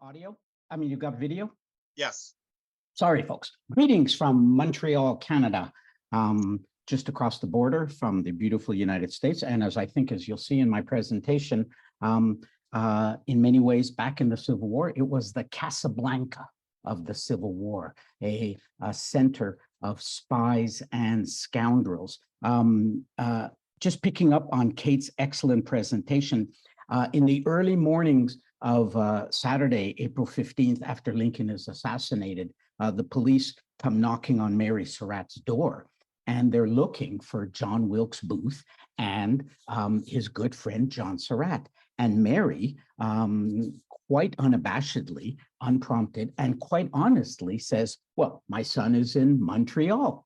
audio? I mean, you got video? Yes. Sorry, folks. Greetings from Montreal, Canada, just across the border from the beautiful United States. And as you'll see in my presentation, in many ways, back in the Civil War, it was the Casablanca of the Civil War, a center of spies and scoundrels. Just picking up on Kate's excellent presentation, in the early mornings of Saturday, April 15th, after Lincoln is assassinated, the police come knocking on Mary Surratt's door, and they're looking for John Wilkes Booth and his good friend, John Surratt. And Mary, quite unabashedly, unprompted, and quite honestly says, well, my son is in Montreal.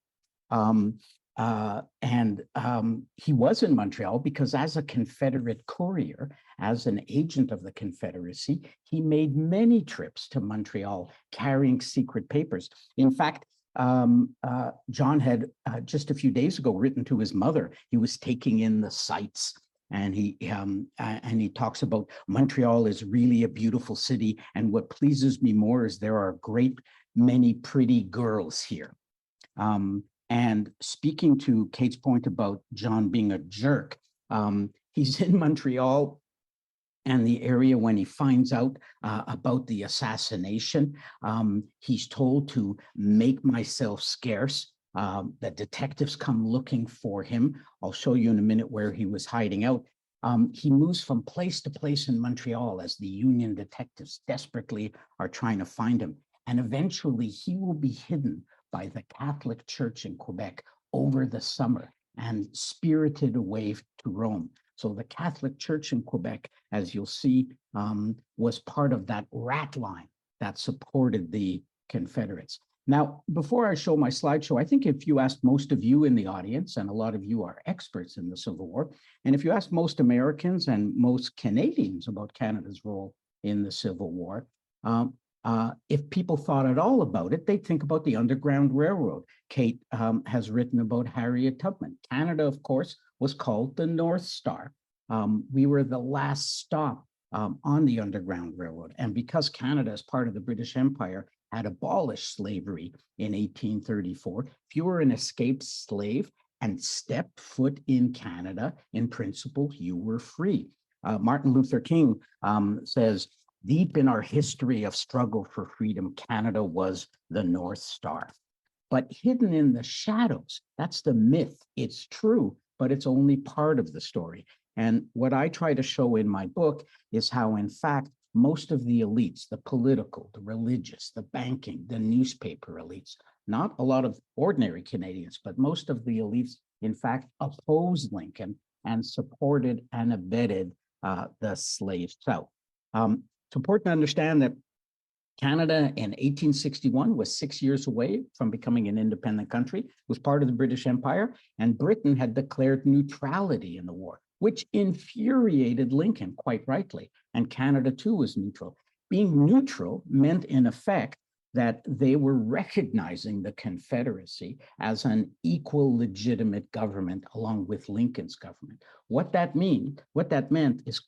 He was in Montreal because as a Confederate courier, as an agent of the Confederacy, he made many trips to Montreal carrying secret papers. In fact, John had just a few days ago written to his mother. He was taking in the sights, and he talks about Montreal is really a beautiful city, and what pleases me more is there are a great many pretty girls here. And speaking to Kate's point about John being a jerk, he's in Montreal and the area when he finds out about the assassination. He's told to make myself scarce. The detectives come looking for him. I'll show you in a minute where he was hiding out. He moves from place to place in Montreal as the Union detectives desperately are trying to find him. And eventually he will be hidden by the Catholic Church in Quebec over the summer and spirited away to Rome. So the Catholic Church in Quebec, as you'll see, was part of that rat line that supported the Confederates. Now, before I show my slideshow, I think if you asked most of you in the audience, and a lot of you are experts in the Civil War, and if you ask most Americans and most Canadians about Canada's role in the Civil War, if people thought at all about it, they'd think about the Underground Railroad. Kate has written about Harriet Tubman. Canada, of course, was called the North Star. We were the last stop on the Underground Railroad. And because Canada, as part of the British Empire, had abolished slavery in 1834, if you were an escaped slave and stepped foot in Canada, in principle, you were free. Martin Luther King says, deep in our history of struggle for freedom, Canada was the North Star. But hidden in the shadows, that's the myth. It's true, but it's only part of the story. And what I try to show in my book is how, in fact, most of the elites, the political, the religious, the banking, the newspaper elites, not a lot of ordinary Canadians, but most of the elites, in fact, opposed Lincoln and supported and abetted the slave South. It's important to understand that Canada in 1861 was 6 years away from becoming an independent country, was part of the British Empire, and Britain had declared neutrality in the war, which infuriated Lincoln, quite rightly, and Canada too was neutral. Being neutral meant, in effect, that they were recognizing the Confederacy as an equal legitimate government along with Lincoln's government. What that meant is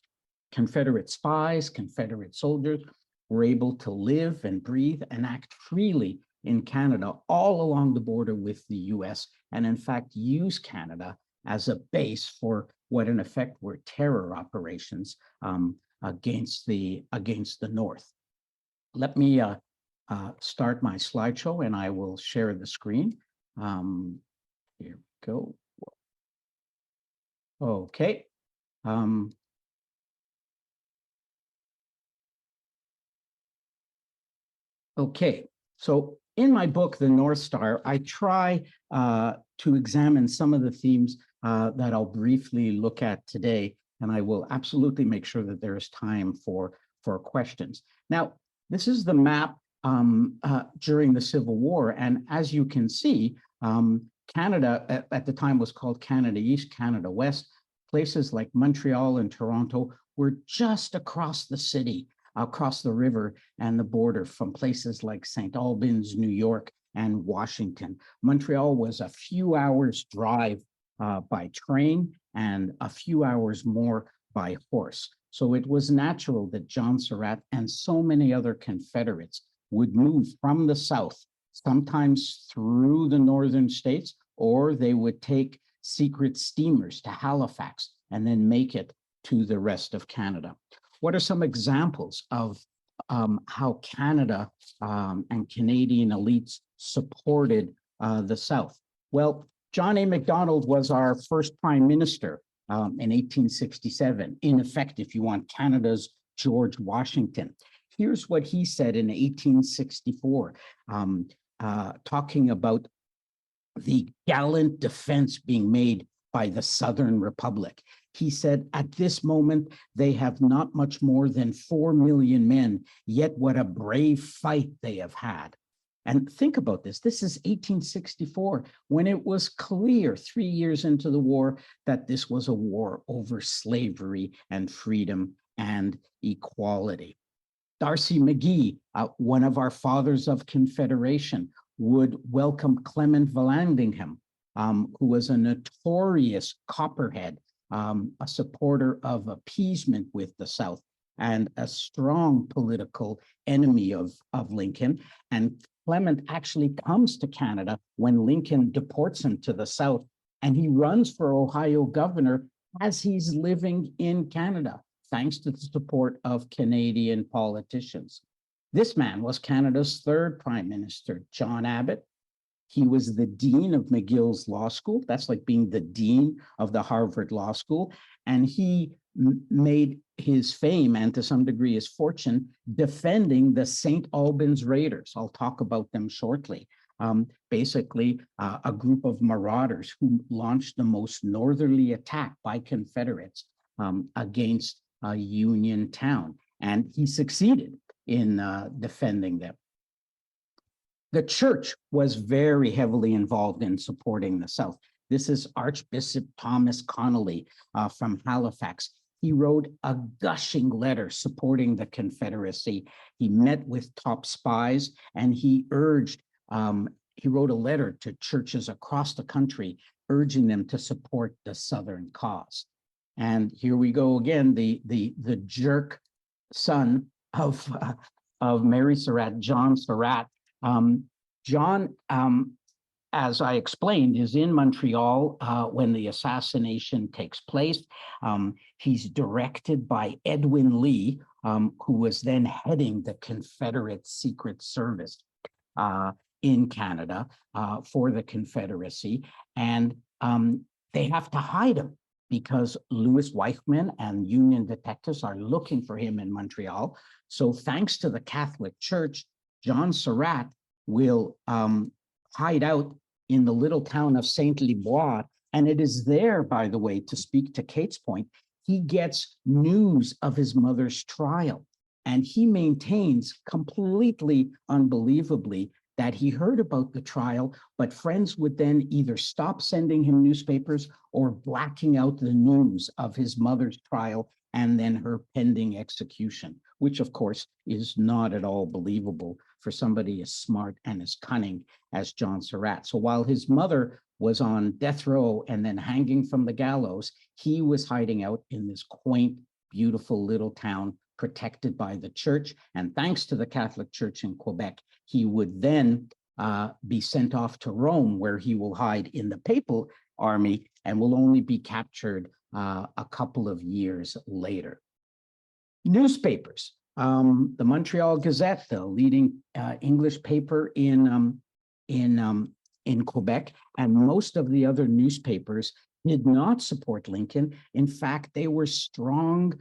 Confederate spies, Confederate soldiers were able to live and breathe and act freely in Canada all along the border with the US, and in fact use Canada as a base for what in effect were terror operations against the North. Let me start my slideshow and I will share the screen. Here we go. Okay. Okay, so in my book, The North Star, I try to examine some of the themes that I'll briefly look at today, and I will absolutely make sure that there is time for questions. Now, this is the map during the Civil War, and as you can see, Canada at the time was called Canada East, Canada West. Places like Montreal and Toronto were just across the city, across the river and the border from places like St. Albans, New York, and Washington. Montreal was a few hours drive by train and a few hours more by horse. So it was natural that John Surratt and so many other Confederates would move from the South, sometimes through the northern states, or they would take secret steamers to Halifax and then make it to the rest of Canada. What are some examples of how Canada and Canadian elites supported the South? Well, John A. Macdonald was our first prime minister in 1867. In effect, if you want, Canada's George Washington. Here's what he said in 1864, talking about the gallant defense being made by the Southern Republic. He said, at this moment, they have not much more than 4 million men, yet what a brave fight they have had. And think about this. This is 1864, when it was clear 3 years into the war that this was a war over slavery and freedom and equality. D'Arcy McGee, one of our fathers of Confederation, would welcome Clement Vallandigham, who was a notorious Copperhead, a supporter of appeasement with the South and a strong political enemy of Lincoln. And Clement actually comes to Canada when Lincoln deports him to the South, and he runs for Ohio governor as he's living in Canada, thanks to the support of Canadian politicians. This man was Canada's third prime minister, John Abbott. He was the dean of McGill's Law School. That's like being the dean of the Harvard Law School. And he made his fame, and to some degree his fortune, defending the St. Albans Raiders. I'll talk about them shortly. Basically, a group of marauders who launched the most northerly attack by Confederates against a Union town. And he succeeded in defending them. The church was very heavily involved in supporting the South. This is Archbishop Thomas Connolly from Halifax. He wrote a gushing letter supporting the Confederacy. He met with top spies, and he urged, he wrote a letter to churches across the country, urging them to support the Southern cause. And here we go again, the jerk son of Mary Surratt, John Surratt. John, as I explained, is in Montreal when the assassination takes place. He's directed by Edwin Lee, who was then heading the Confederate Secret Service in Canada for the Confederacy. And they have to hide him because Louis Weichmann and Union detectives are looking for him in Montreal. So thanks to the Catholic Church, John Surratt will hide out in the little town of Saint-Liboire. And it is there, by the way, to speak to Kate's point, he gets news of his mother's trial. And he maintains completely unbelievably that he heard about the trial, but friends would then either stop sending him newspapers or blacking out the news of his mother's trial and then her pending execution, which of course is not at all believable for somebody as smart and as cunning as John Surratt. So while his mother was on death row and then hanging from the gallows, he was hiding out in this quaint, beautiful little town protected by the church. And thanks to the Catholic Church in Quebec, he would then be sent off to Rome, where he will hide in the papal army and will only be captured a couple of years later. Newspapers. The Montreal Gazette, the leading English paper in Quebec, and most of the other newspapers did not support Lincoln. In fact, they were strong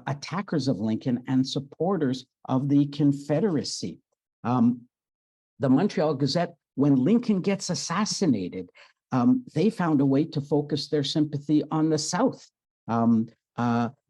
attackers of Lincoln and supporters of the Confederacy. The Montreal Gazette, when Lincoln gets assassinated, they found a way to focus their sympathy on the South.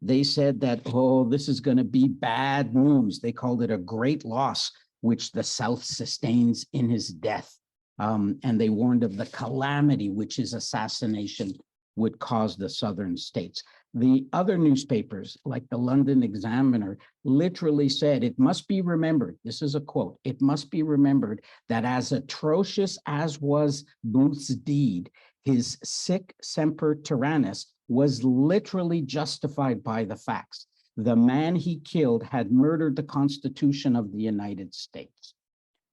They said that, oh, this is going to be bad news. They called it a great loss, which the South sustains in his death. And they warned of the calamity which his assassination would cause the Southern states. The other newspapers, like the London Examiner, literally said, it must be remembered, this is a quote, it must be remembered that as atrocious as was Booth's deed, his sic semper tyrannis was literally justified by the facts. The man he killed had murdered the Constitution of the United States.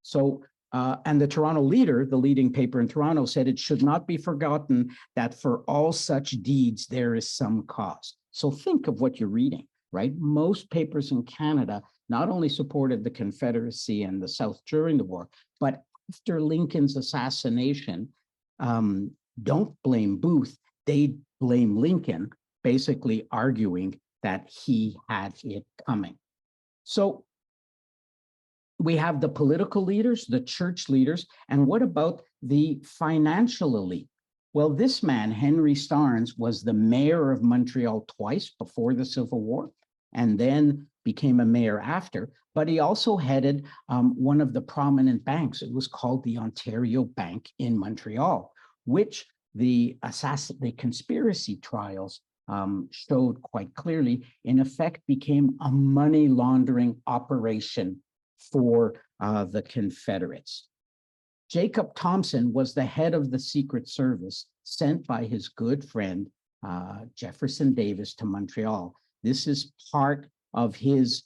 So, and the Toronto Leader, the leading paper in Toronto, said it should not be forgotten that for all such deeds, there is some cost. So think of what you're reading, right? Most papers in Canada not only supported the Confederacy and the South during the war, but after Lincoln's assassination, don't blame Booth, they blame Lincoln, basically arguing that he had it coming. So we have the political leaders, the church leaders, and what about the financial elite? Well, this man, Henry Starnes, was the mayor of Montreal twice before the Civil War, and then became a mayor after, but he also headed one of the prominent banks. It was called the Ontario Bank in Montreal, which the conspiracy trials showed quite clearly, in effect, became a money laundering operation for the Confederates. Jacob Thompson was the head of the Secret Service sent by his good friend, Jefferson Davis, to Montreal. This is part of his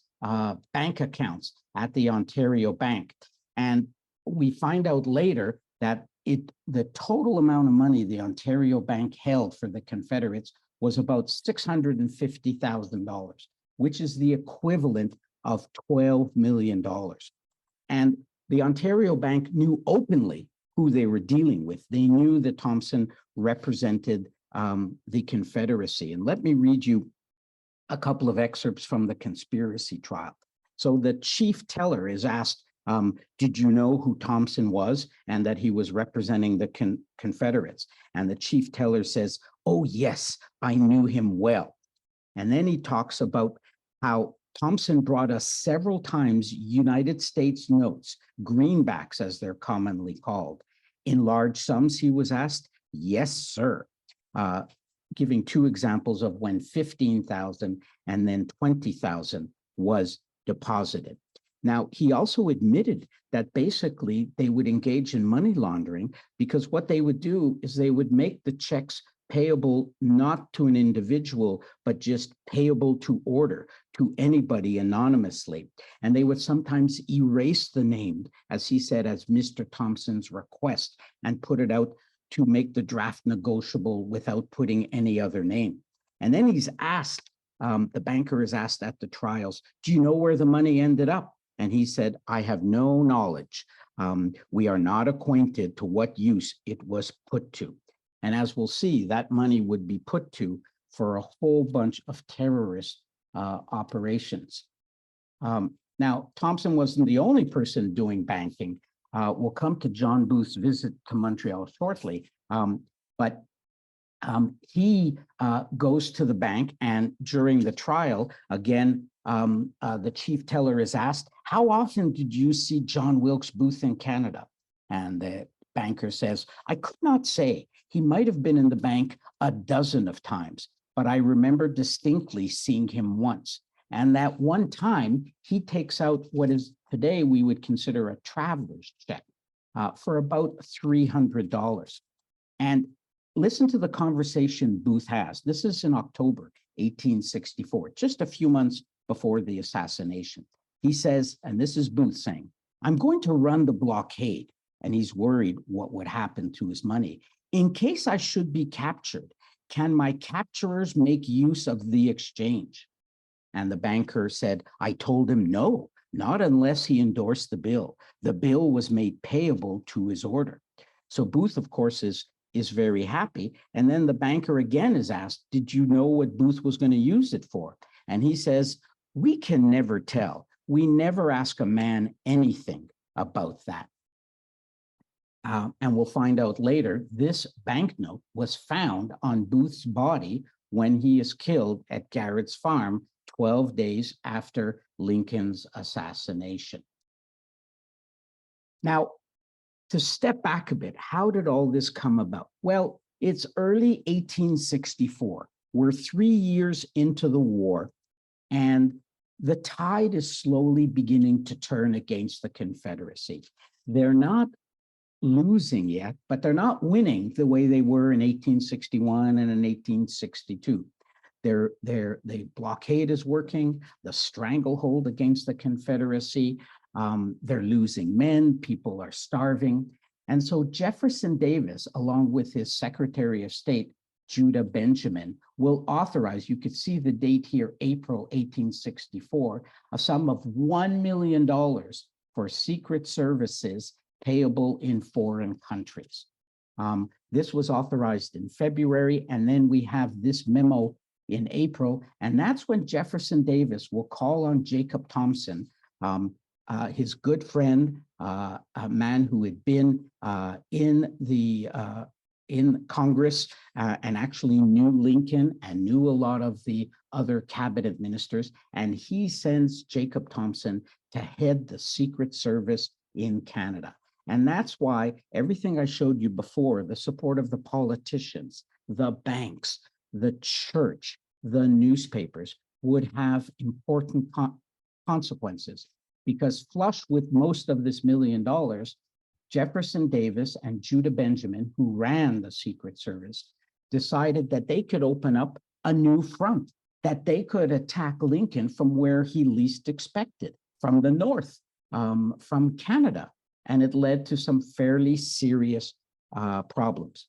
bank accounts at the Ontario Bank. And we find out later that the total amount of money the Ontario Bank held for the Confederates was about $650,000, which is the equivalent of $12 million. And the Ontario Bank knew openly who they were dealing with. They knew that Thompson represented the Confederacy. And let me read you a couple of excerpts from the conspiracy trial. So the chief teller is asked, did you know who Thompson was and that he was representing the Confederates? And the chief teller says, oh, yes, I knew him well. And then he talks about how Thompson brought us several times United States notes, greenbacks as they're commonly called. In large sums, he was asked, yes, sir. Giving two examples of when 15,000 and then 20,000 was deposited. Now, he also admitted that basically they would engage in money laundering because what they would do is they would make the checks payable not to an individual, but just payable to order to anybody anonymously. And they would sometimes erase the name, as he said, as Mr. Thompson's request, and put it out to make the draft negotiable without putting any other name. And then he's asked, the banker is asked at the trials, do you know where the money ended up? And he said, I have no knowledge. We are not acquainted to what use it was put to. And as we'll see, that money would be put to for a whole bunch of terrorist operations. Now, Thompson wasn't the only person doing banking. We'll come to John Booth's visit to Montreal shortly, but he goes to the bank, and during the trial, again, the chief teller is asked, how often did you see John Wilkes Booth in Canada? And the banker says, I could not say. He might have been in the bank a dozen of times, but I remember distinctly seeing him once. And that one time, he takes out what is today we would consider a traveler's check for about $300. And listen to the conversation Booth has. This is in October 1864, just a few months before the assassination. He says, and this is Booth saying, I'm going to run the blockade. And he's worried what would happen to his money. In case I should be captured, can my capturers make use of the exchange? And the banker said, I told him no, not unless he endorsed the bill. The bill was made payable to his order. So Booth, of course, is very happy. And then the banker again is asked, did you know what Booth was going to use it for? And he says, we can never tell. We never ask a man anything about that. And we'll find out later, this banknote was found on Booth's body when he is killed at Garrett's farm 12 days after Lincoln's assassination. Now, to step back a bit, how did all this come about? Well, it's early 1864. We're 3 years into the war, and the tide is slowly beginning to turn against the Confederacy. They're not losing yet, but they're not winning the way they were in 1861 and in 1862. The blockade is working, the stranglehold against the Confederacy. They're losing men, people are starving. And so Jefferson Davis, along with his Secretary of State, Judah Benjamin, will authorize, you could see the date here, April 1864, a sum of $1 million for secret services payable in foreign countries. This was authorized in February, and then we have this memo in April, and that's when Jefferson Davis will call on Jacob Thompson, his good friend, a man who had been in Congress and actually knew Lincoln and knew a lot of the other cabinet ministers, and he sends Jacob Thompson to head the Secret Service in Canada. And that's why everything I showed you before, the support of the politicians, the banks, the church, the newspapers, would have important consequences, because flush with most of this $1 million, Jefferson Davis and Judah Benjamin, who ran the Secret Service, decided that they could open up a new front, that they could attack Lincoln from where he least expected, from the north, from Canada. And it led to some fairly serious problems.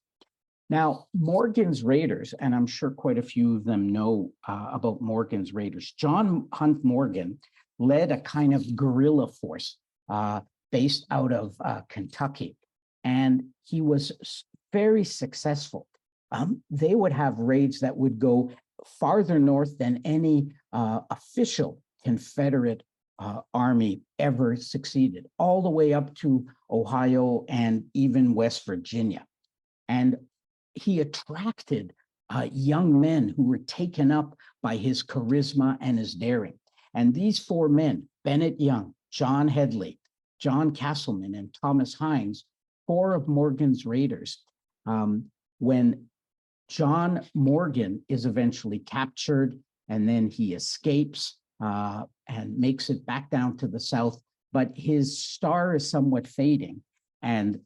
Now, Morgan's Raiders, and I'm sure quite a few of them know about Morgan's Raiders. John Hunt Morgan led a kind of guerrilla force based out of Kentucky, and he was very successful. They would have raids that would go farther north than any official Confederate army ever succeeded, all the way up to Ohio and even West Virginia. And he attracted young men who were taken up by his charisma and his daring. And these four men, Bennett Young, John Headley, John Castleman, and Thomas Hines, four of Morgan's Raiders, when John Morgan is eventually captured, and then he escapes and makes it back down to the south, but his star is somewhat fading. And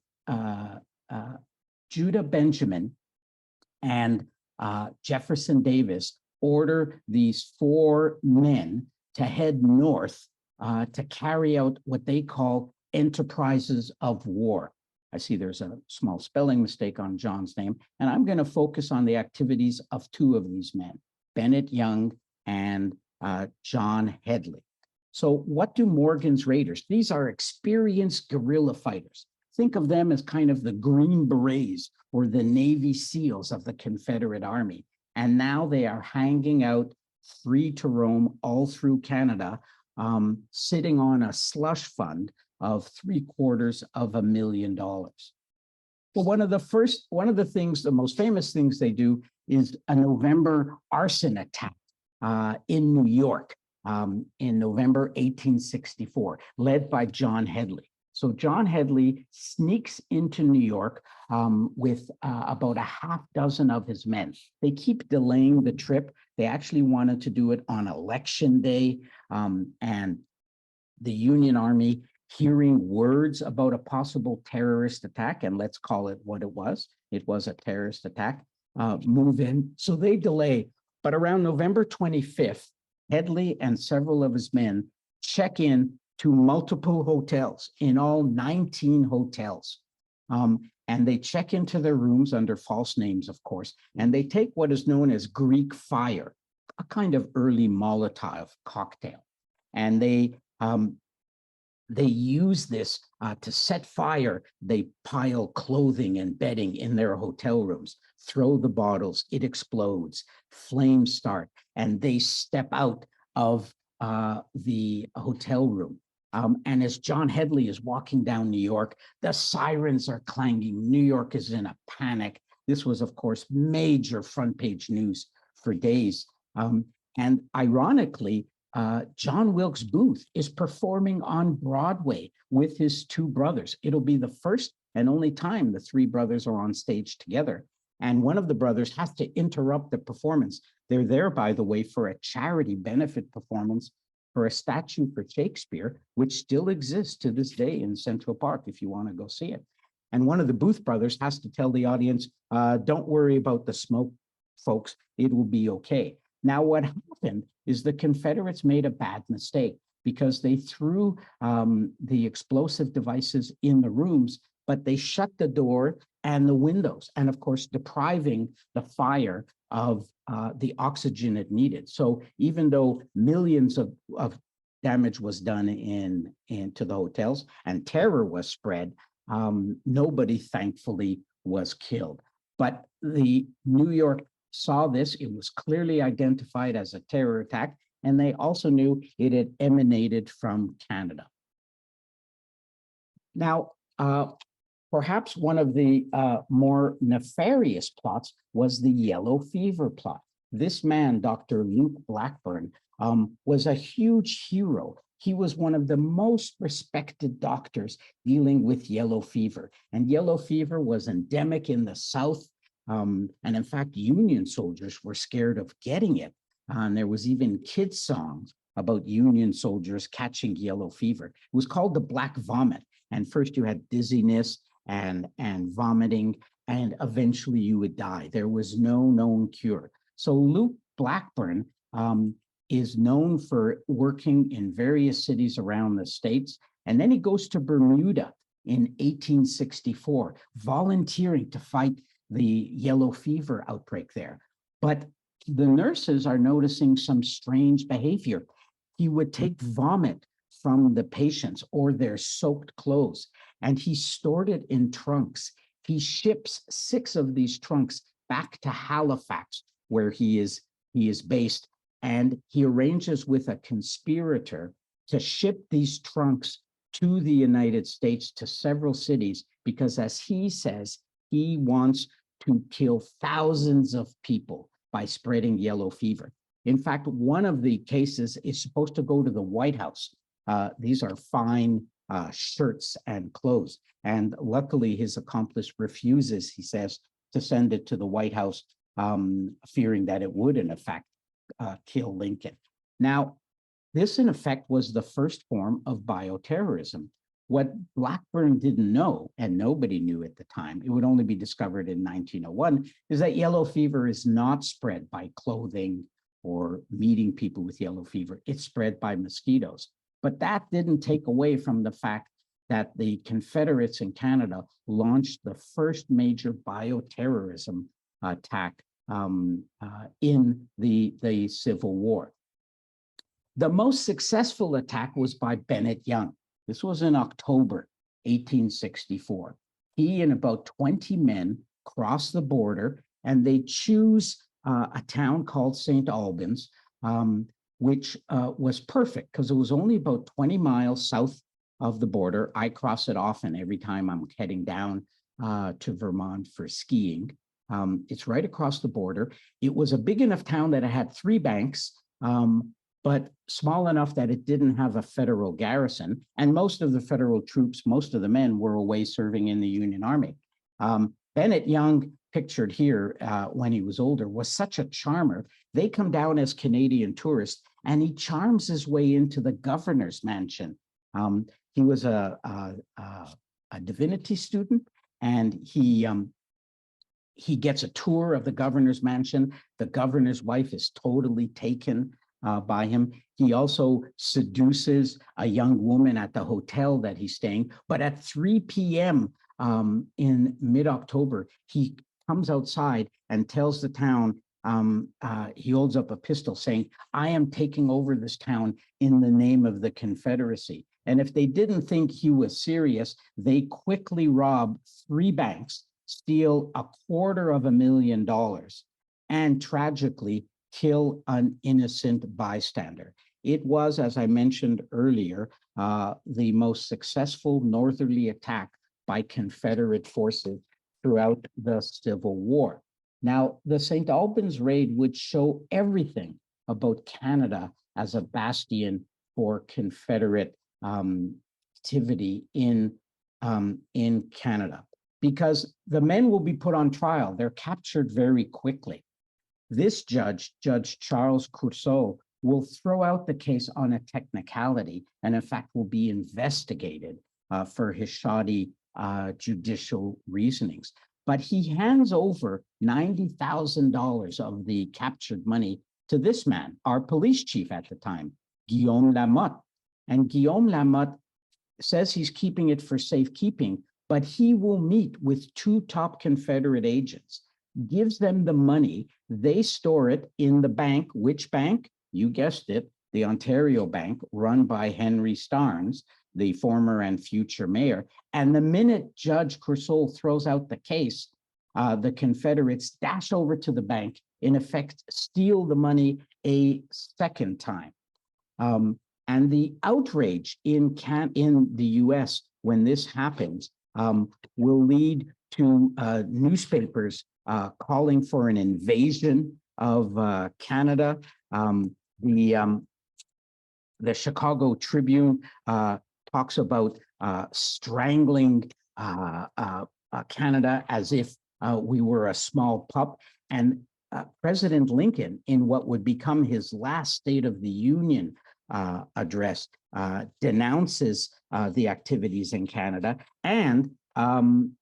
Judah Benjamin and Jefferson Davis order these four men to head north to carry out what they call enterprises of war. I see there's a small spelling mistake on John's name, and I'm going to focus on the activities of two of these men, Bennett Young and John Headley. So what do Morgan's Raiders? These are experienced guerrilla fighters. Think of them as kind of the Green Berets or the Navy SEALs of the Confederate Army. And now they are hanging out free to roam all through Canada, sitting on a slush fund of $750,000. Well, one of the things, the most famous things they do is a November arson attack in New York in November 1864, led by John Headley. So John Headley sneaks into New York with about a half dozen of his men. They keep delaying the trip. They actually wanted to do it on Election Day, and the Union Army, hearing words about a possible terrorist attack, and let's call it what it was a terrorist attack, move in. So they delay. But around November 25th, Headley and several of his men check in to multiple hotels, in all 19 hotels. And they check into their rooms under false names, of course, and they take what is known as Greek fire, a kind of early Molotov cocktail. And they use this to set fire. They pile clothing and bedding in their hotel rooms, throw the bottles, it explodes, flames start, and they step out of the hotel room. And as John Headley is walking down New York, the sirens are clanging. New York is in a panic. This was, of course, major front page news for days. And ironically, John Wilkes Booth is performing on Broadway with his two brothers. It'll be the first and only time the three brothers are on stage together. And one of the brothers has to interrupt the performance. They're there, by the way, for a charity benefit performance for a statue for Shakespeare, which still exists to this day in Central Park, if you want to go see it. And one of the Booth brothers has to tell the audience, don't worry about the smoke, folks, it will be okay. Now, what happened is the Confederates made a bad mistake because they threw the explosive devices in the rooms, but they shut the door and the windows, and of course, depriving the fire of the oxygen it needed. So even though millions of damage was done into the hotels and terror was spread, nobody thankfully was killed. But the New York saw this, it was clearly identified as a terror attack, and they also knew it had emanated from Canada. Now, perhaps one of the more nefarious plots was the yellow fever plot. This man, Dr. Luke Blackburn, was a huge hero. He was one of the most respected doctors dealing with yellow fever. And yellow fever was endemic in the South. And in fact, Union soldiers were scared of getting it. And there was even kids' songs about Union soldiers catching yellow fever. It was called the Black Vomit. And first you had dizziness and vomiting, and eventually you would die. There was no known cure. So Luke Blackburn is known for working in various cities around the States. And then he goes to Bermuda in 1864, volunteering to fight the yellow fever outbreak there. But the nurses are noticing some strange behavior. He would take vomit from the patients or their soaked clothes, and he stored it in trunks. He ships 6 of these trunks back to Halifax, where he is based, and he arranges with a conspirator to ship these trunks to the United States, to several cities, because as he says, he wants to kill thousands of people by spreading yellow fever. In fact, one of the cases is supposed to go to the White House. These are fine shirts and clothes. And luckily, his accomplice refuses, he says, to send it to the White House, fearing that it would, in effect, kill Lincoln. Now, this, in effect, was the first form of bioterrorism. What Blackburn didn't know, and nobody knew at the time, it would only be discovered in 1901, is that yellow fever is not spread by clothing or meeting people with yellow fever. It's spread by mosquitoes. But that didn't take away from the fact that the Confederates in Canada launched the first major bioterrorism attack in the Civil War. The most successful attack was by Bennett Young. This was in October 1864. He and about 20 men cross the border, and they choose a town called St. Albans, which was perfect because it was only about 20 miles south of the border. I cross it often every time I'm heading down to Vermont for skiing. It's right across the border. It was a big enough town that it had 3 banks, but small enough that it didn't have a federal garrison. And most of the federal troops, most of the men were away serving in the Union Army. Bennett Young, pictured here when he was older, was such a charmer. They come down as Canadian tourists, and he charms his way into the governor's mansion. He was a divinity student, and he gets a tour of the governor's mansion. The governor's wife is totally taken by him. He also seduces a young woman at the hotel that he's staying. But at 3 p.m. In mid-October, he comes outside and tells the town, he holds up a pistol saying, "I am taking over this town in the name of the Confederacy." And if they didn't think he was serious, they quickly rob 3 banks, steal $250,000, and tragically kill an innocent bystander. It was, as I mentioned earlier, the most successful northerly attack by Confederate forces throughout the Civil War. Now, the St. Albans raid would show everything about Canada as a bastion for Confederate activity in Canada, because the men will be put on trial. They're captured very quickly. This judge, Judge Charles Courceau, will throw out the case on a technicality, and in fact will be investigated for his shoddy judicial reasonings. But he hands over $90,000 of the captured money to this man, our police chief at the time, Guillaume Lamotte. And Guillaume Lamotte says he's keeping it for safekeeping, but he will meet with two top Confederate agents, gives them the money, they store it in the bank. Which bank? You guessed it, the Ontario Bank, run by Henry Starnes, the former and future mayor. And the minute Judge Courceau throws out the case, the Confederates dash over to the bank, in effect, steal the money a second time. And the outrage in the US when this happens will lead to newspapers calling for an invasion of Canada. The Chicago Tribune talks about strangling Canada as if we were a small pup. And President Lincoln, in what would become his last State of the Union address, denounces the activities in Canada and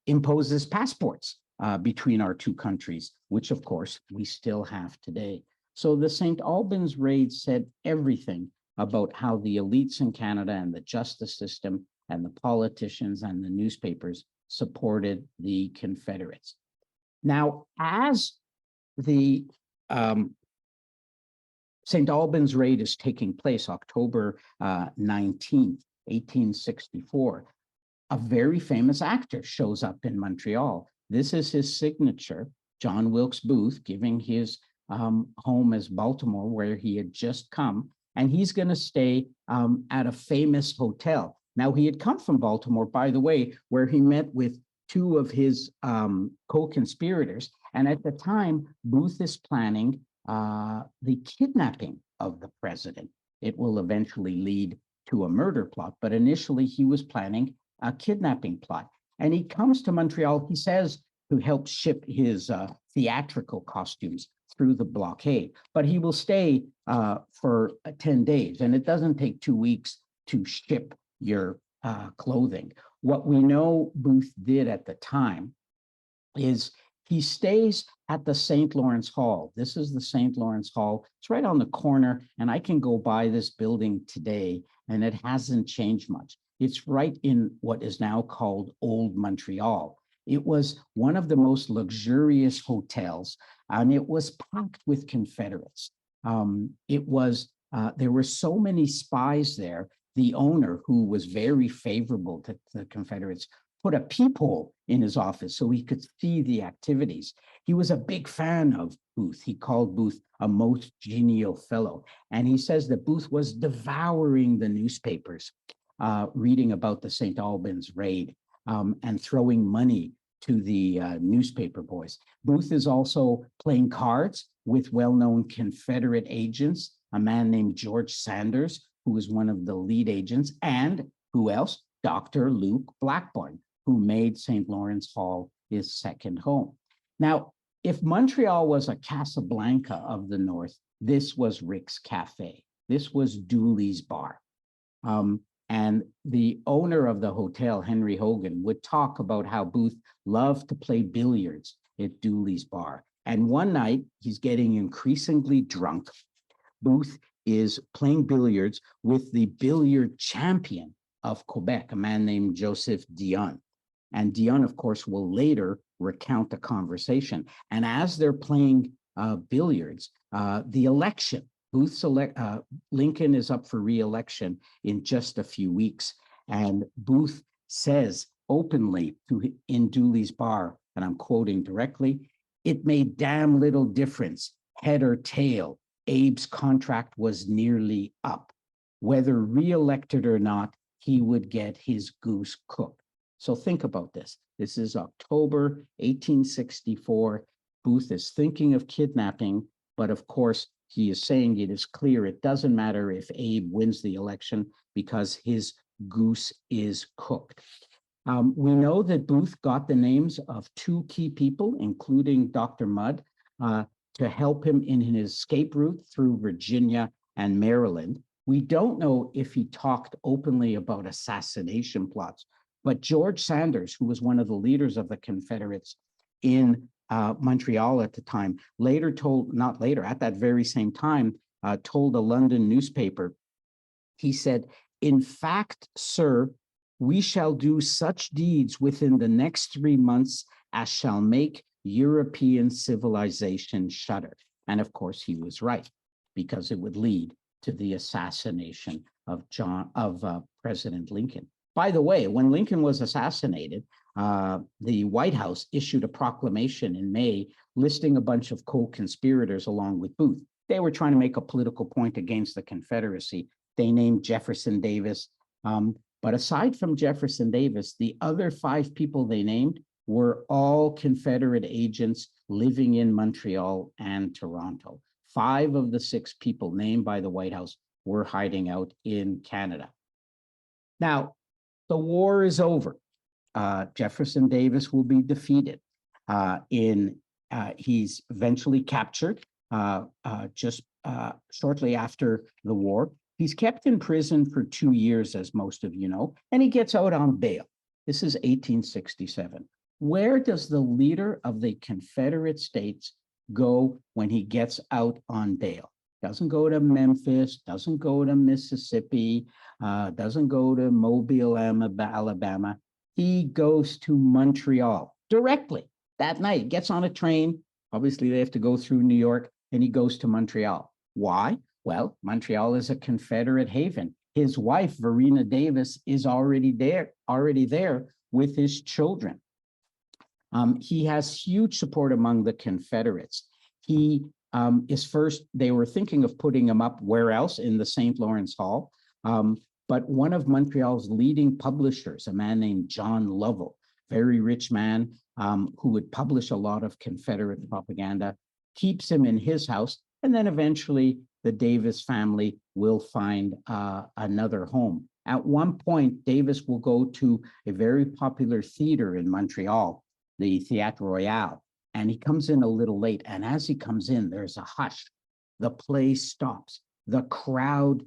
imposes passports between our two countries, which of course we still have today. So the St. Albans raid said everything about how the elites in Canada and the justice system and the politicians and the newspapers supported the Confederates. Now, as the St. Albans raid is taking place October 19th, 1864, a very famous actor shows up in Montreal. This is his signature, John Wilkes Booth, giving his home as Baltimore, where he had just come, and he's going to stay at a famous hotel. Now, he had come from Baltimore, by the way, where he met with two of his co-conspirators, and at the time, Booth is planning the kidnapping of the president. It will eventually lead to a murder plot, but initially he was planning a kidnapping plot. And he comes to Montreal, he says, to help ship his theatrical costumes through the blockade, but he will stay for 10 days, and it doesn't take 2 weeks to ship your clothing. What we know Booth did at the time is he stays at the St. Lawrence Hall. This is the St. Lawrence Hall. It's right on the corner, and I can go by this building today, and it hasn't changed much. It's right in what is now called Old Montreal. It was one of the most luxurious hotels, and it was packed with Confederates. There were so many spies there. The owner, who was very favorable to the Confederates, put a peephole in his office so he could see the activities. He was a big fan of Booth. He called Booth a most genial fellow. And he says that Booth was devouring the newspapers, reading about the St. Albans raid and throwing money to the newspaper boys. Booth is also playing cards with well-known Confederate agents, a man named George Sanders, who was one of the lead agents, and who else? Dr. Luke Blackburn, who made St. Lawrence Hall his second home. Now, if Montreal was a Casablanca of the North, this was Rick's Cafe. This was Dooley's Bar. And the owner of the hotel, Henry Hogan, would talk about how Booth loved to play billiards at Dooley's Bar. And one night, he's getting increasingly drunk. Booth is playing billiards with the billiard champion of Quebec, a man named Joseph Dion. And Dion, of course, will later recount the conversation. And as they're playing billiards, the election, Lincoln is up for re-election in just a few weeks. And Booth says openly in Dooley's Bar, and I'm quoting directly, "It made damn little difference, head or tail. Abe's contract was nearly up. Whether re-elected or not, he would get his goose cooked." So think about this. This is October 1864. Booth is thinking of kidnapping, but of course, he is saying it is clear it doesn't matter if Abe wins the election because his goose is cooked. We know that Booth got the names of two key people, including Dr. Mudd, to help him in his escape route through Virginia and Maryland. We don't know if he talked openly about assassination plots, But George Sanders, who was one of the leaders of the Confederates in Montreal at the time, later told, not later, at that very same time, told a London newspaper, he said, "In fact, sir, we shall do such deeds within the next 3 months as shall make European civilization shudder." And of course, he was right, because it would lead to the assassination of President Lincoln. By the way, when Lincoln was assassinated, the White House issued a proclamation in May listing a bunch of co-conspirators along with Booth. They were trying to make a political point against the Confederacy. They named Jefferson Davis. But aside from Jefferson Davis, the other 5 people they named were all Confederate agents living in Montreal and Toronto. 5 of the 6 people named by the White House were hiding out in Canada. Now, the war is over. Jefferson Davis will be defeated. He's eventually captured just shortly after the war. He's kept in prison for 2 years, as most of you know, and he gets out on bail. This is 1867. Where does the leader of the Confederate States go when he gets out on bail? Doesn't go to Memphis, doesn't go to Mississippi, doesn't go to Mobile, Alabama. He goes to Montreal directly that night, gets on a train. Obviously, they have to go through New York, and he goes to Montreal. Why? Well, Montreal is a Confederate haven. His wife, Verena Davis, is already there with his children. He has huge support among the Confederates. He is first, they were thinking of putting him up where else? In the St. Lawrence Hall. But one of Montreal's leading publishers, a man named John Lovell, very rich man who would publish a lot of Confederate propaganda, keeps him in his house. And then eventually the Davis family will find another home. At one point, Davis will go to a very popular theater in Montreal, the Théâtre Royal, and he comes in a little late. And as he comes in, there's a hush. The play stops. The crowd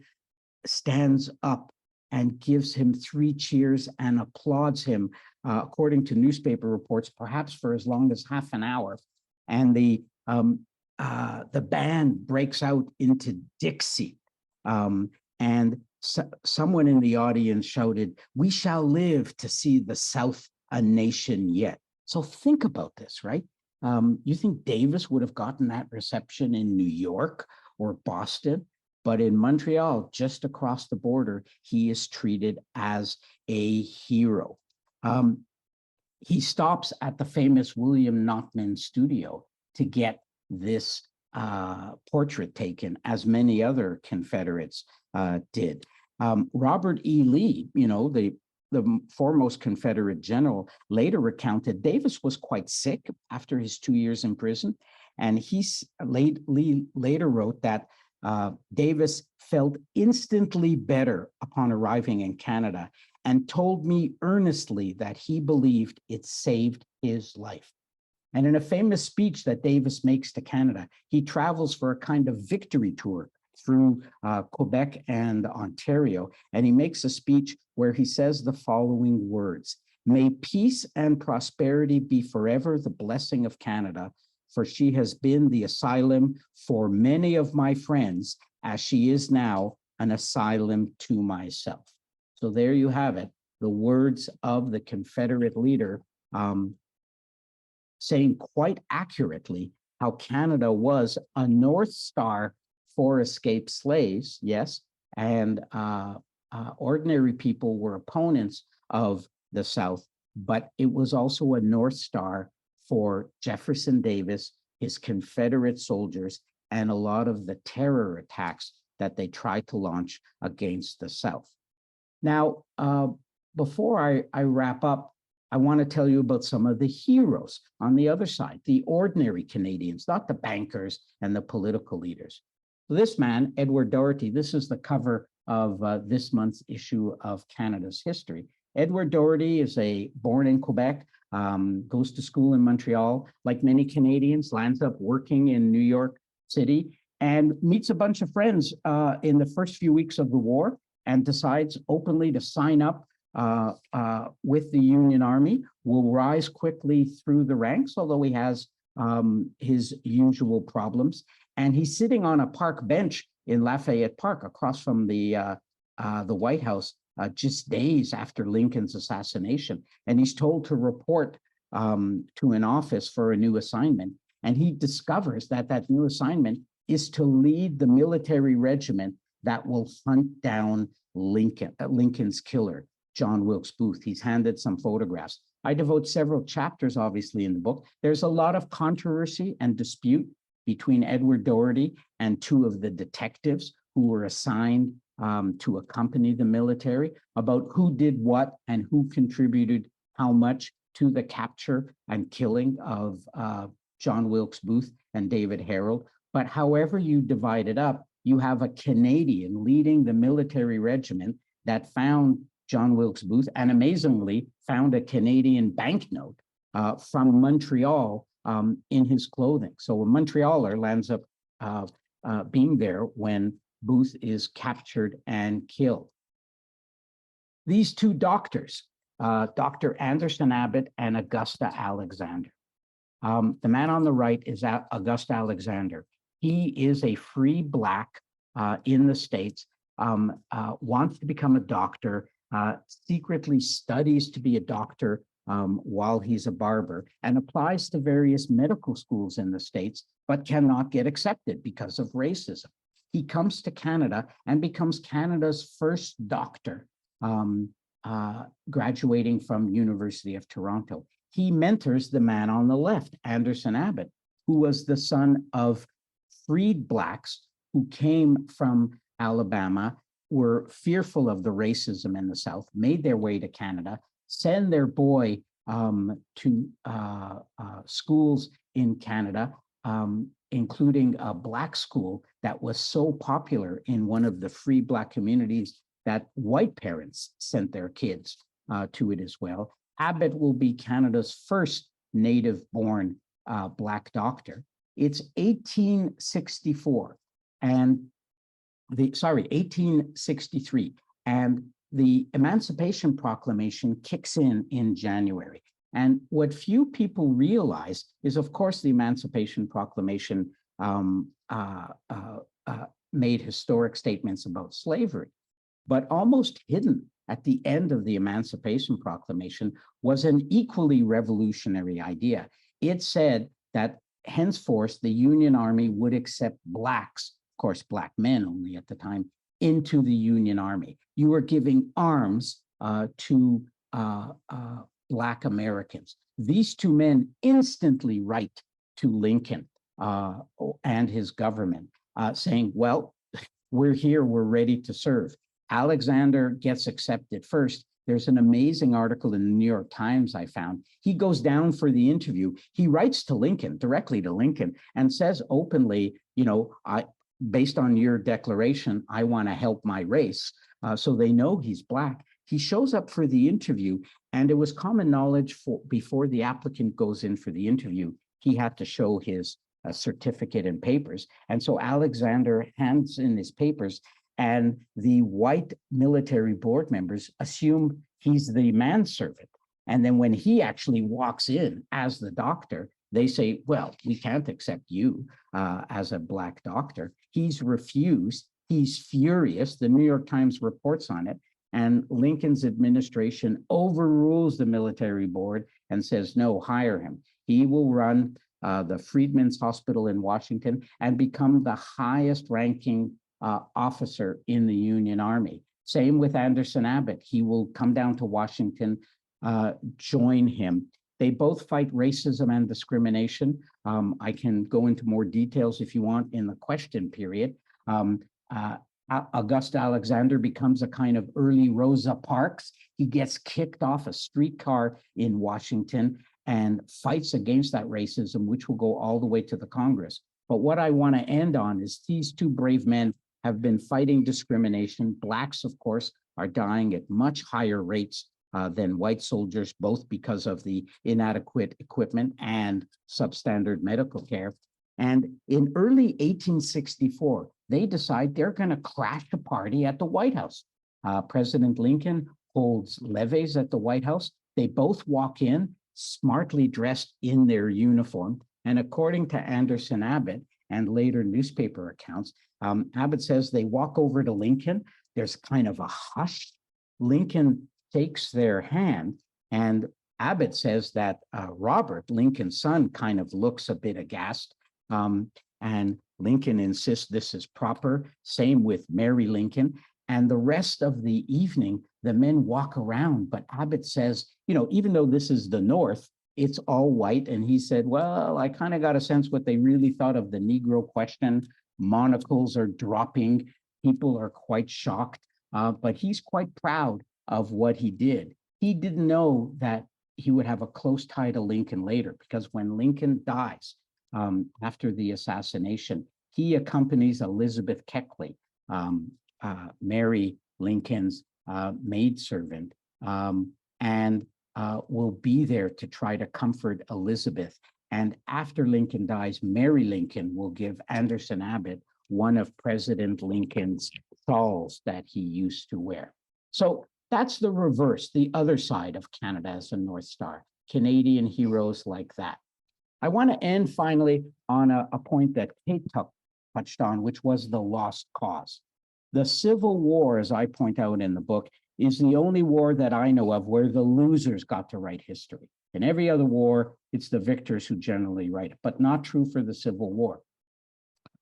stands up and gives him 3 cheers and applauds him, according to newspaper reports, perhaps for as long as half an hour. And the band breaks out into Dixie. And someone in the audience shouted, "We shall live to see the South a nation yet." So think about this, right? You think Davis would have gotten that reception in New York or Boston? But in Montreal, just across the border, he is treated as a hero. He stops at the famous William Notman studio to get this portrait taken, as many other Confederates did. Robert E. Lee, you know, the foremost Confederate general, later recounted Davis was quite sick after his 2 years in prison. And Lee later wrote that Davis felt instantly better upon arriving in Canada and told me earnestly that he believed it saved his life. And in a famous speech that Davis makes to Canada, he travels for a kind of victory tour through Quebec and Ontario. And he makes a speech where he says the following words: "May peace and prosperity be forever the blessing of Canada, for she has been the asylum for many of my friends, as she is now an asylum to myself." So there you have it, the words of the Confederate leader saying quite accurately how Canada was a North Star for escaped slaves, yes, and ordinary people were opponents of the South, but it was also a North Star for Jefferson Davis, his Confederate soldiers, and a lot of the terror attacks that they tried to launch against the South. Now, before I wrap up, I want to tell you about some of the heroes on the other side, the ordinary Canadians, not the bankers and the political leaders. This man, Edward Doherty, this is the cover of this month's issue of Canada's History. Edward Doherty is born in Quebec, goes to school in Montreal, like many Canadians, lands up working in New York City, and meets a bunch of friends in the first few weeks of the war, and decides openly to sign up with the Union Army, will rise quickly through the ranks, although he has his usual problems. And he's sitting on a park bench in Lafayette Park across from the White House just days after Lincoln's assassination. And he's told to report to an office for a new assignment. And he discovers that that new assignment is to lead the military regiment that will hunt down Lincoln's killer, John Wilkes Booth. He's handed some photographs. I devote several chapters, obviously, in the book. There's a lot of controversy and dispute between Edward Doherty and two of the detectives who were assigned to accompany the military about who did what and who contributed how much to the capture and killing of John Wilkes Booth and David Harold. But however you divide it up, you have a Canadian leading the military regiment that found John Wilkes Booth and amazingly found a Canadian banknote from Montreal in his clothing. So a Montrealer lands up being there when Booth is captured and killed. These two doctors, Dr. Anderson Abbott and Augusta Alexander. The man on the right is Augusta Alexander. He is a free Black in the States, wants to become a doctor, secretly studies to be a doctor while he's a barber, and applies to various medical schools in the States, but cannot get accepted because of racism. He comes to Canada and becomes Canada's first doctor, graduating from University of Toronto. He mentors the man on the left, Anderson Abbott, who was the son of freed Blacks who came from Alabama, were fearful of the racism in the South, made their way to Canada, send their boy to schools in Canada, including a Black school that was so popular in one of the free Black communities that white parents sent their kids to it as well. Abbott will be Canada's first native-born Black doctor. It's 1864 and 1863, and the Emancipation Proclamation kicks in January. And what few people realize is, of course, the Emancipation Proclamation made historic statements about slavery, but almost hidden at the end of the Emancipation Proclamation was an equally revolutionary idea. It said that henceforth the Union Army would accept Blacks, of course, Black men only at the time, into the Union Army. You were giving arms to Black Americans. These two men instantly write to Lincoln and his government saying, well, we're here, we're ready to serve. Alexander gets accepted first. There's an amazing article in the New York Times I found. He goes down for the interview. He writes to Lincoln, directly to Lincoln, and says openly, you know, based on your declaration, I want to help my race. So they know he's Black. He shows up for the interview, and it was common knowledge before the applicant goes in for the interview, he had to show his certificate and papers. And so Alexander hands in his papers, and the white military board members assume he's the manservant. And then when he actually walks in as the doctor, they say, well, we can't accept you as a Black doctor. He's refused. He's furious. The New York Times reports on it. And Lincoln's administration overrules the military board and says, no, hire him. He will run the Freedmen's Hospital in Washington and become the highest ranking officer in the Union Army. Same with Anderson Abbott. He will come down to Washington, join him. They both fight racism and discrimination. I can go into more details if you want in the question period. Augusta Alexander becomes a kind of early Rosa Parks. He gets kicked off a streetcar in Washington and fights against that racism, which will go all the way to the Congress. But what I want to end on is these two brave men have been fighting discrimination. Blacks, of course, are dying at much higher rates than white soldiers, both because of the inadequate equipment and substandard medical care. And in early 1864, they decide they're going to crash a party at the White House. President Lincoln holds levees at the White House. They both walk in smartly dressed in their uniform. And according to Anderson Abbott and later newspaper accounts, Abbott says they walk over to Lincoln. There's kind of a hush. Lincoln takes their hand, and Abbott says that Robert, Lincoln's son, kind of looks a bit aghast. And Lincoln insists this is proper. Same with Mary Lincoln. And the rest of the evening, the men walk around. But Abbott says, you know, even though this is the North, it's all white. And he said, well, I kind of got a sense what they really thought of the Negro question. Monocles are dropping. People are quite shocked. But he's quite proud of what he did. He didn't know that he would have a close tie to Lincoln later, because when Lincoln dies after the assassination, he accompanies Elizabeth Keckley, Mary Lincoln's maidservant, and will be there to try to comfort Elizabeth. And after Lincoln dies, Mary Lincoln will give Anderson Abbott one of President Lincoln's shawls that he used to wear. So that's the reverse, the other side of Canada as a North Star, Canadian heroes like that. I want to end finally on a point that Kate touched on, which was the lost cause. The Civil War, as I point out in the book, is the only war that I know of where the losers got to write history. In every other war, it's the victors who generally write it, but not true for the Civil War.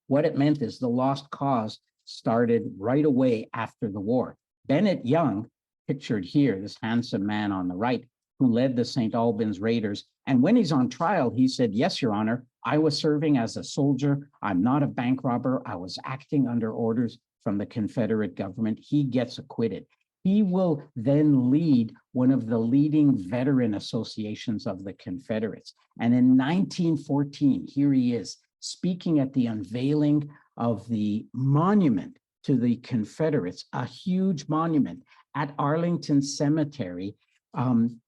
What it meant is the lost cause started right away after the war. Bennett Young, pictured here, this handsome man on the right, who led the St. Albans Raiders. And when he's on trial, he said, yes, Your Honor, I was serving as a soldier. I'm not a bank robber. I was acting under orders from the Confederate government. He gets acquitted. He will then lead one of the leading veteran associations of the Confederates. And in 1914, here he is speaking at the unveiling of the monument to the Confederates, a huge monument at Arlington Cemetery.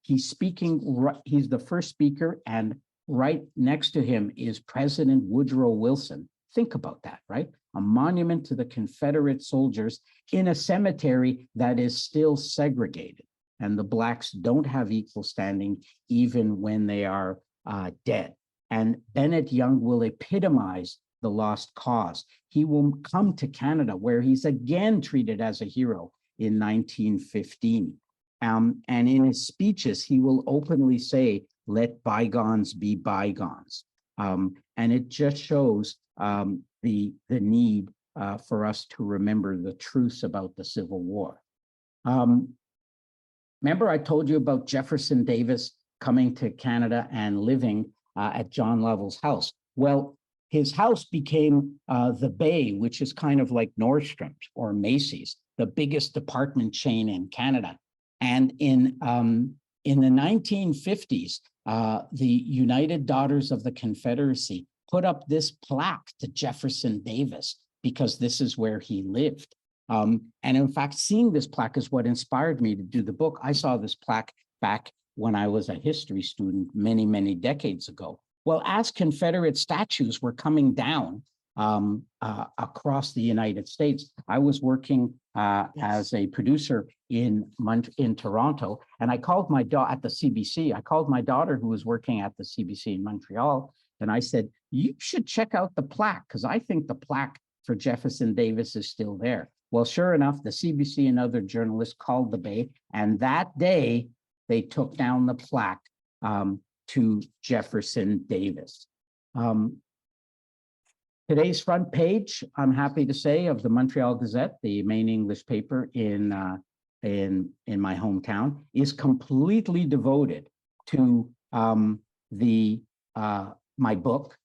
He's speaking, he's the first speaker, and right next to him is President Woodrow Wilson. Think about that, right? A monument to the Confederate soldiers in a cemetery that is still segregated. And the Blacks don't have equal standing even when they are dead. And Bennett Young will epitomize the lost cause. He will come to Canada, where he's again treated as a hero in 1915. And in his speeches, he will openly say, let bygones be bygones. And it just shows the need for us to remember the truths about the Civil War. Remember I told you about Jefferson Davis coming to Canada and living at John Lovell's house? Well, his house became the Bay, which is kind of like Nordstrom's or Macy's, the biggest department chain in Canada. And in the 1950s, the United Daughters of the Confederacy put up this plaque to Jefferson Davis because this is where he lived. And in fact, seeing this plaque is what inspired me to do the book. I saw this plaque back when I was a history student many, many decades ago. Well, as Confederate statues were coming down across the United States, I was working as a producer in Toronto, and I called my daughter at the CBC. I called my daughter who was working at the CBC in Montreal, and I said, you should check out the plaque, because I think the plaque for Jefferson Davis is still there. Well, sure enough, the CBC and other journalists called the Bay, and that day they took down the plaque to Jefferson Davis. Today's front page, I'm happy to say, of the Montreal Gazette, the main English paper in my hometown, is completely devoted to my book.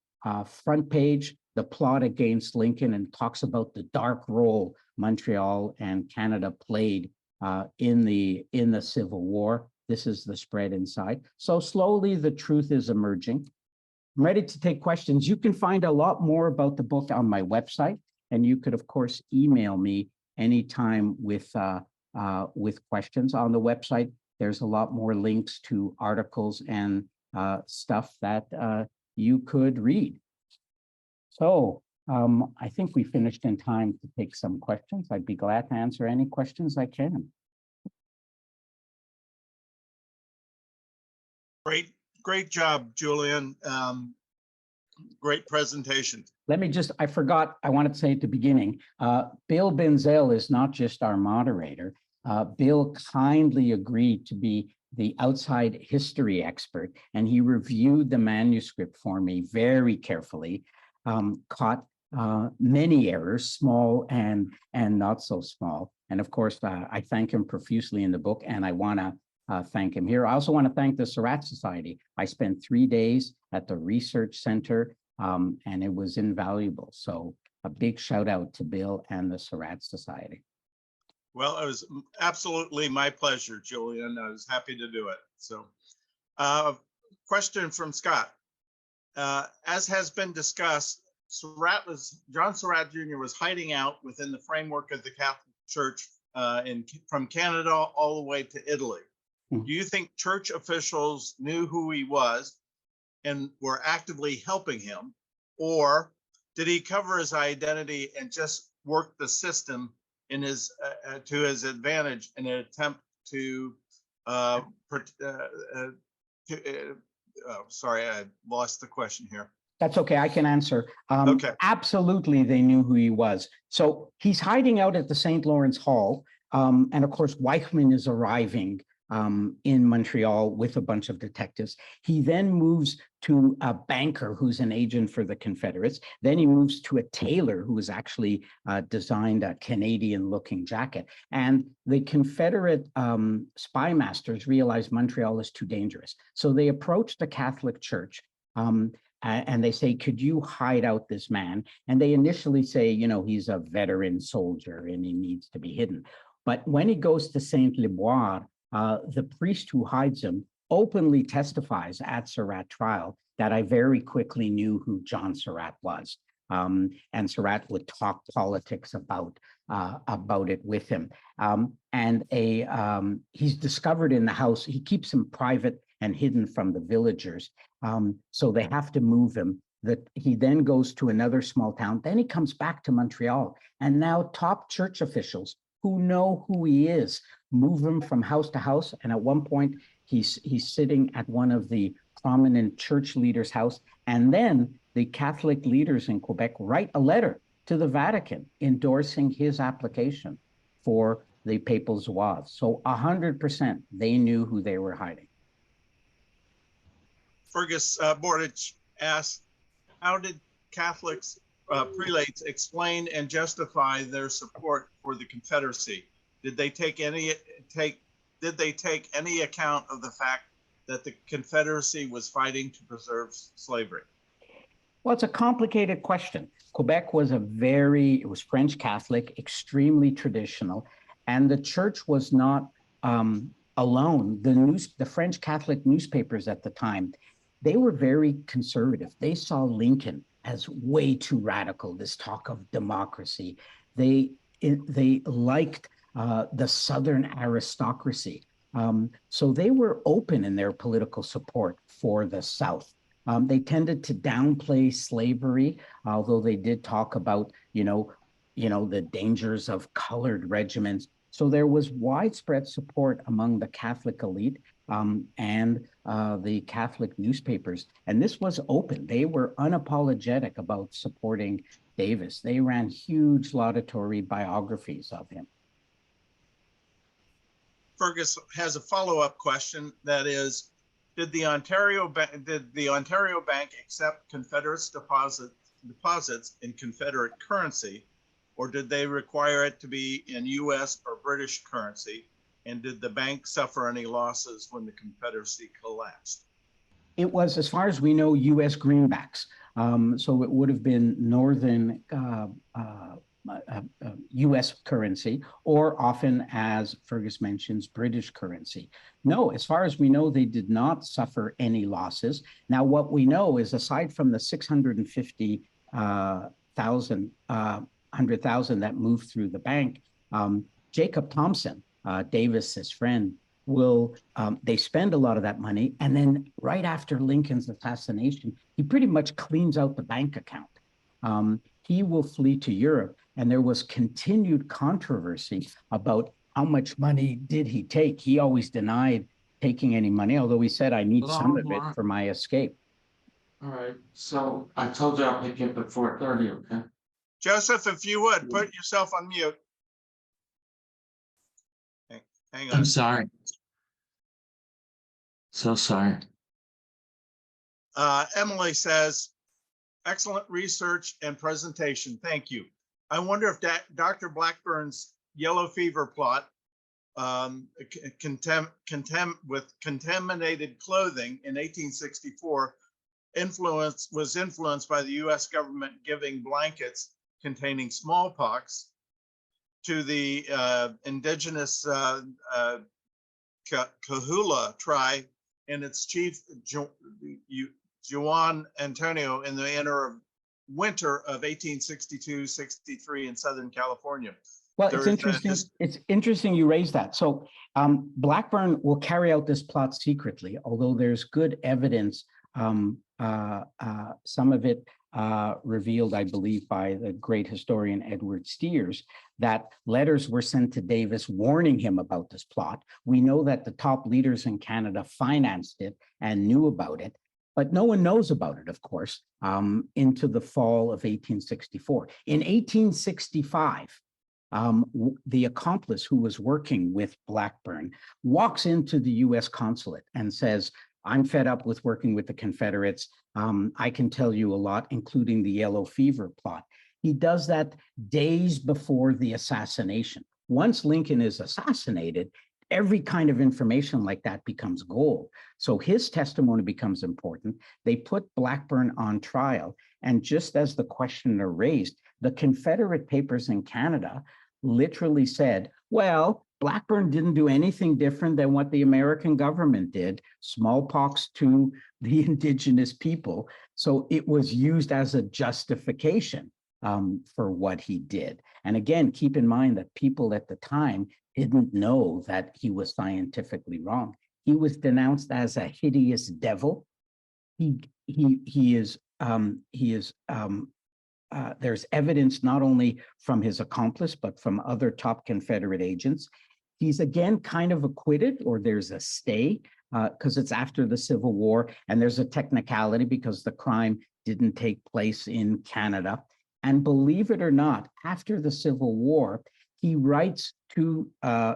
Front page, the plot against Lincoln, and talks about the dark role Montreal and Canada played in the Civil War. This is the spread inside. So slowly the truth is emerging. I'm ready to take questions. You can find a lot more about the book on my website, and you could, of course, email me anytime with questions. On the website, there's a lot more links to articles and stuff that you could read. So I think we finished in time to take some questions. I'd be glad to answer any questions I can. Great job, Julian. Great presentation. Let me just, I forgot, I wanted to say at the beginning, Bill Benzel is not just our moderator. Bill kindly agreed to be the outside history expert, and he reviewed the manuscript for me very carefully, caught many errors, small and not so small. And of course, I thank him profusely in the book, and I want to thank him here. I also want to thank the Surratt Society. I spent 3 days at the research center, and it was invaluable. So a big shout out to Bill and the Surratt Society. Well, it was absolutely my pleasure, Julian. I was happy to do it. So, question from Scott. As has been discussed, John Surratt Jr. was hiding out within the framework of the Catholic Church from Canada all the way to Italy. Do you think church officials knew who he was and were actively helping him, or did he cover his identity and just work the system in his to his advantage in an attempt to sorry, I lost the question here. That's okay, I can answer. Okay. Absolutely, they knew who he was. So he's hiding out at the St. Lawrence Hall, and of course, Weichmann is arriving in Montreal with a bunch of detectives. He then moves to a banker who's an agent for the Confederates. Then he moves to a tailor who has actually designed a Canadian-looking jacket. And the Confederate spy masters realize Montreal is too dangerous. So they approach the Catholic Church and they say, could you hide out this man? And they initially say, you know, he's a veteran soldier and he needs to be hidden. But when he goes to Saint-Liboire, the priest who hides him openly testifies at Surratt trial that I very quickly knew who John Surratt was. And Surratt would talk politics about it with him. He's discovered in the house. He keeps him private and hidden from the villagers. So they have to move him. That he then goes to another small town. Then he comes back to Montreal. And now top church officials who know who he is move him from house to house. And at one point, he's sitting at one of the prominent church leaders' house. And then the Catholic leaders in Quebec write a letter to the Vatican endorsing his application for the papal zouave. So 100% they knew who they were hiding. Fergus Bordich asked, how did Catholics prelates explain and justify their support for the Confederacy? Did they take any account of the fact that the Confederacy was fighting to preserve slavery? Well, it's a complicated question. Quebec was it was French Catholic, extremely traditional, and the church was not alone. The French Catholic newspapers at the time, they were very conservative. They saw Lincoln as way too radical, this talk of democracy. They liked the Southern aristocracy. So they were open in their political support for the South. They tended to downplay slavery, although they did talk about, the dangers of colored regiments. So there was widespread support among the Catholic elite and the Catholic newspapers. And this was open. They were unapologetic about supporting Davis. They ran huge laudatory biographies of him. Fergus has a follow-up question. That is, did the Ontario Bank accept Confederates deposits in Confederate currency, or did they require it to be in U.S. or British currency? And did the bank suffer any losses when the Confederacy collapsed? It was, as far as we know, U.S. greenbacks. So it would have been northern U.S. currency, or often, as Fergus mentions, British currency. No, as far as we know, they did not suffer any losses. Now, what we know is, aside from the 650,000 that moved through the bank, Jacob Thompson, Davis's friend, they spend a lot of that money, and then right after Lincoln's assassination, he pretty much cleans out the bank account. He will flee to Europe, and there was continued controversy about how much money did he take. He always denied taking any money, although he said, I need some of it Long. for my escape. All right, so I told you I'll pick you up at 4:30, okay? Joseph, if you would, put yourself on mute. Hang on. I'm sorry. So sorry. Emily says, excellent research and presentation. Thank you. I wonder if Dr. Blackburn's yellow fever plot with contaminated clothing in 1864 was influenced by the U.S. government giving blankets containing smallpox to the indigenous Kahula tribe and its chief Juan Antonio in the winter of 1862-63 in Southern California. Well, it's interesting. It's interesting you raise that. So Blackburn will carry out this plot secretly, although there's good evidence, some of it revealed, I believe, by the great historian Edward Steers, that letters were sent to Davis warning him about this plot. We know that the top leaders in Canada financed it and knew about it, but no one knows about it, of course, into the fall of 1864. In 1865, the accomplice who was working with Blackburn walks into the US consulate and says, I'm fed up with working with the Confederates. I can tell you a lot, including the yellow fever plot. He does that days before the assassination. Once Lincoln is assassinated, every kind of information like that becomes gold. So his testimony becomes important. They put Blackburn on trial. And just as the questioner raised, the Confederate papers in Canada literally said, well, Blackburn didn't do anything different than what the American government did, smallpox to the indigenous people. So it was used as a justification for what he did. And again, keep in mind that people at the time didn't know that he was scientifically wrong. He was denounced as a hideous devil. There's evidence not only from his accomplice, but from other top Confederate agents. He's again kind of acquitted, or there's a stay because it's after the Civil War, and there's a technicality because the crime didn't take place in Canada. And believe it or not, after the Civil War, he writes to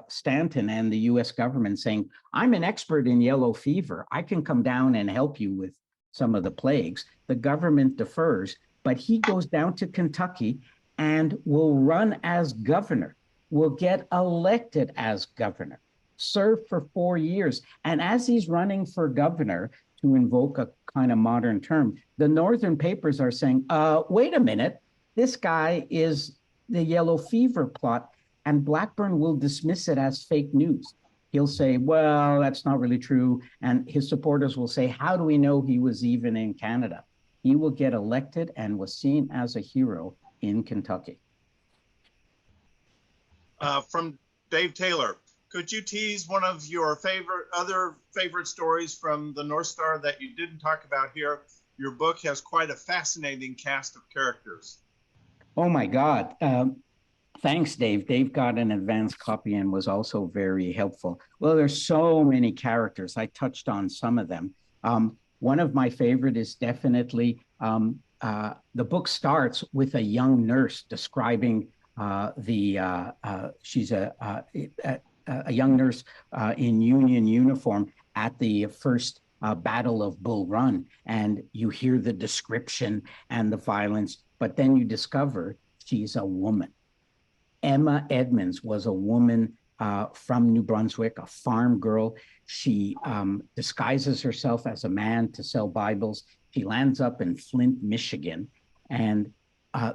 Stanton and the US government saying, I'm an expert in yellow fever. I can come down and help you with some of the plagues. The government defers, but he goes down to Kentucky and will run as governor, will get elected as governor, serve for 4 years. And as he's running for governor, to invoke a kind of modern term, the Northern papers are saying, wait a minute, this guy is the yellow fever plot, and Blackburn will dismiss it as fake news. He'll say, well, that's not really true. And his supporters will say, how do we know he was even in Canada? He will get elected and was seen as a hero in Kentucky. From Dave Taylor, could you tease one of your other favorite stories from the North Star that you didn't talk about here? Your book has quite a fascinating cast of characters. Oh my God. Thanks, Dave. Dave got an advanced copy and was also very helpful. Well, there's so many characters. I touched on some of them. One of my favorite is definitely, the book starts with a young nurse describing she's a young nurse in Union uniform at the first Battle of Bull Run. And you hear the description and the violence, but then you discover she's a woman. Emma Edmonds was a woman from New Brunswick, a farm girl. She disguises herself as a man to sell Bibles. She lands up in Flint, Michigan. And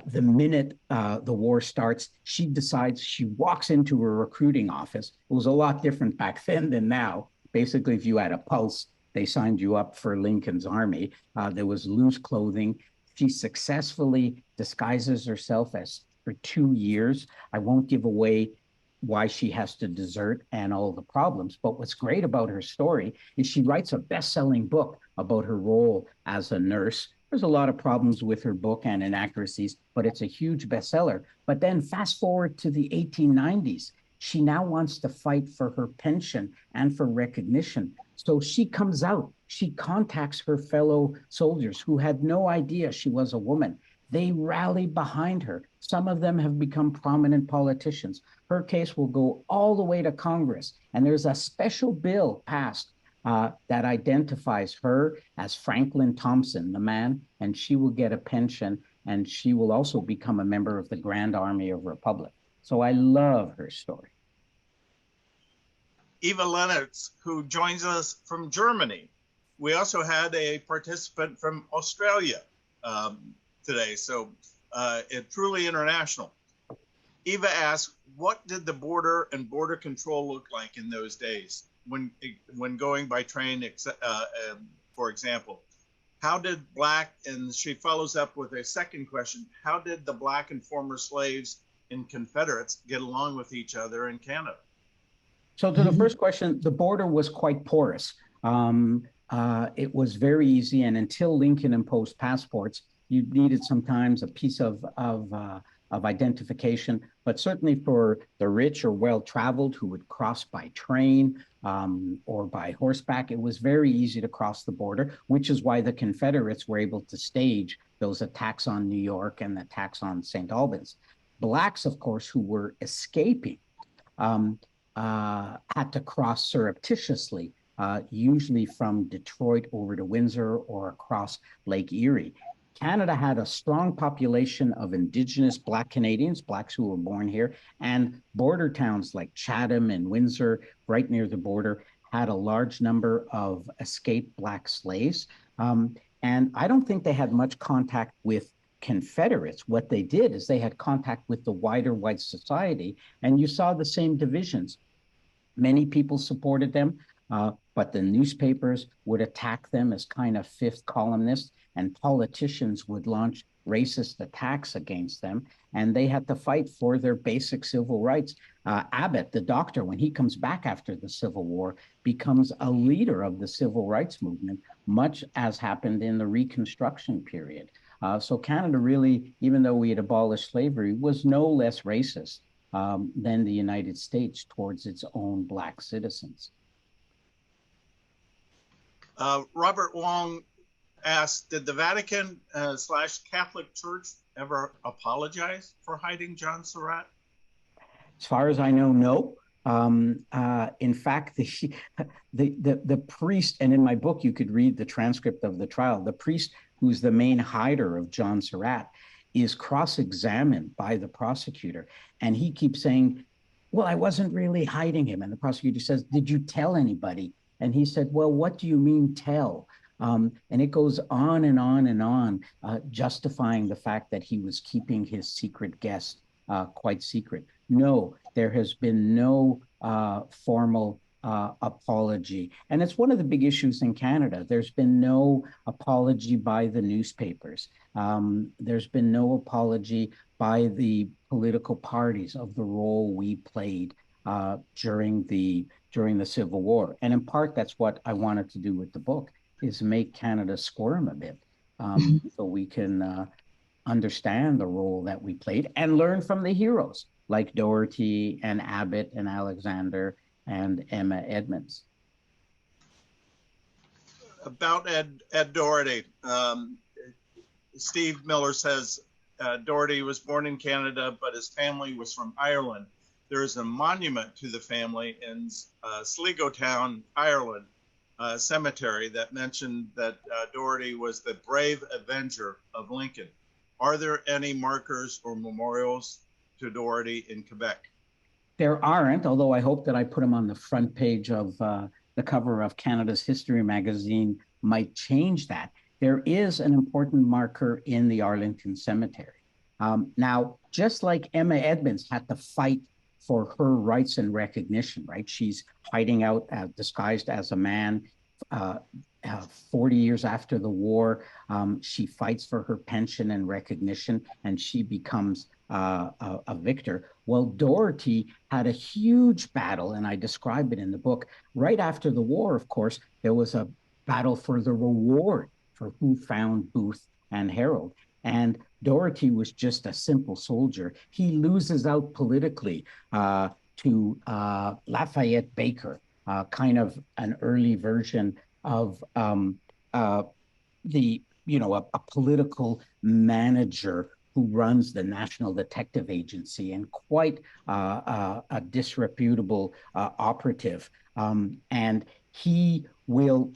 the minute the war starts, she decides she walks into a recruiting office. It was a lot different back then than now. Basically, if you had a pulse, they signed you up for Lincoln's army. There was loose clothing. She successfully disguises herself as for 2 years. I won't give away why she has to desert and all the problems. But what's great about her story is she writes a best-selling book about her role as a nurse. There's a lot of problems with her book and inaccuracies, but it's a huge bestseller. But then fast forward to the 1890s, She now wants to fight for her pension and for recognition. So she comes out. She contacts her fellow soldiers who had no idea she was a woman. They rally behind her. Some of them have become prominent politicians. Her case will go all the way to Congress. And there's a special bill passed that identifies her as Franklin Thompson, the man, and she will get a pension, and she will also become a member of the Grand Army of Republic. So I love her story. Eva Lennox, who joins us from Germany. We also had a participant from Australia today, so it's truly international. Eva asks, what did the border and border control look like in those days when going by train, for example? How did Black, and she follows up with a second question, how did the Black and former slaves and Confederates get along with each other in Canada? So to the first question, the border was quite porous. It was very easy, and until Lincoln imposed passports, you needed sometimes a piece of identification, but certainly for the rich or well-traveled who would cross by train or by horseback, it was very easy to cross the border, which is why the Confederates were able to stage those attacks on New York and attacks on St. Albans. Blacks, of course, who were escaping, had to cross surreptitiously, usually from Detroit over to Windsor or across Lake Erie. Canada had a strong population of Indigenous Black Canadians, Blacks who were born here, and border towns like Chatham and Windsor, right near the border, had a large number of escaped Black slaves. And I don't think they had much contact with Confederates. What they did is they had contact with the wider white society, and you saw the same divisions. Many people supported them, but the newspapers would attack them as kind of fifth columnists, and politicians would launch racist attacks against them, and they had to fight for their basic civil rights. Abbott, the doctor, when he comes back after the Civil War, becomes a leader of the civil rights movement, much as happened in the Reconstruction period. So Canada really, even though we had abolished slavery, was no less racist than the United States towards its own Black citizens. Robert Wong asked, did the Vatican / Catholic Church ever apologize for hiding John Surratt? As far as I know, no. In fact, the priest, and in my book, you could read the transcript of the trial, the priest who's the main hider of John Surratt is cross-examined by the prosecutor. And he keeps saying, well, I wasn't really hiding him. And the prosecutor says, did you tell anybody? And he said, well, what do you mean tell? And it goes on and on and on, justifying the fact that he was keeping his secret guest quite secret. No, there has been no formal apology. And it's one of the big issues in Canada. There's been no apology by the newspapers. There's been no apology by the political parties of the role we played during the Civil War. And in part, that's what I wanted to do with the book, is make Canada squirm a bit so we can understand the role that we played and learn from the heroes like Doherty and Abbott and Alexander and Emma Edmonds. About Ed Doherty, Steve Miller says Doherty was born in Canada, but his family was from Ireland. There is a monument to the family in Sligo Town, Ireland, cemetery that mentioned that Doherty was the brave avenger of Lincoln. Are there any markers or memorials to Doherty in Quebec? There aren't, although I hope that I put them on the front page of the cover of Canada's History magazine might change that. There is an important marker in the Arlington Cemetery. Now, just like Emma Edmonds had to fight for her rights and recognition, right? She's hiding out disguised as a man 40 years after the war. She fights for her pension and recognition, and she becomes a victor. Well, Doherty had a huge battle, and I describe it in the book. Right after the war, of course, there was a battle for the reward for who found Booth and Harold. And Doherty was just a simple soldier. He loses out politically to Lafayette Baker, kind of an early version of a political manager who runs the National Detective Agency and quite a disreputable operative. And he will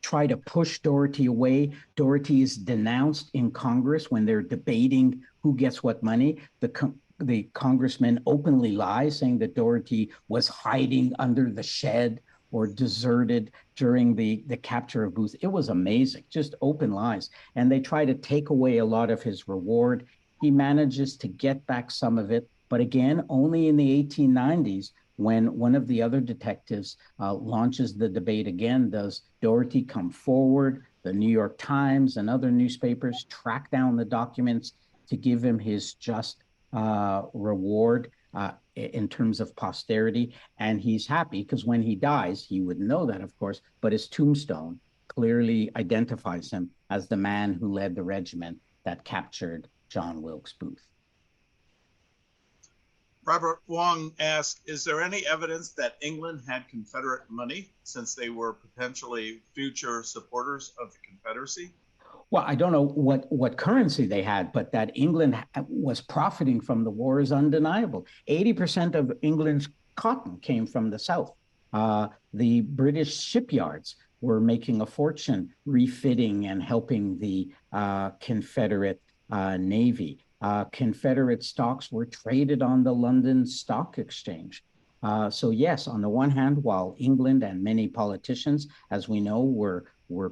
try to push Doherty away. Doherty is denounced in Congress when they're debating who gets what money. The congressman openly lies, saying that Doherty was hiding under the shed or deserted during the capture of Booth. It was amazing, just open lies. And they try to take away a lot of his reward. He manages to get back some of it, but again, only in the 1890s, when one of the other detectives launches the debate again. Does Doherty come forward? The New York Times and other newspapers track down the documents to give him his just reward in terms of posterity. And he's happy because when he dies, he wouldn't know that, of course, but his tombstone clearly identifies him as the man who led the regiment that captured John Wilkes Booth. Robert Wong asked, is there any evidence that England had Confederate money since they were potentially future supporters of the Confederacy? Well, I don't know what currency they had, but that England was profiting from the war is undeniable. 80% of England's cotton came from the South. The British shipyards were making a fortune refitting and helping the Confederate Navy. Confederate stocks were traded on the London Stock Exchange. So yes, on the one hand, while England and many politicians, as we know, were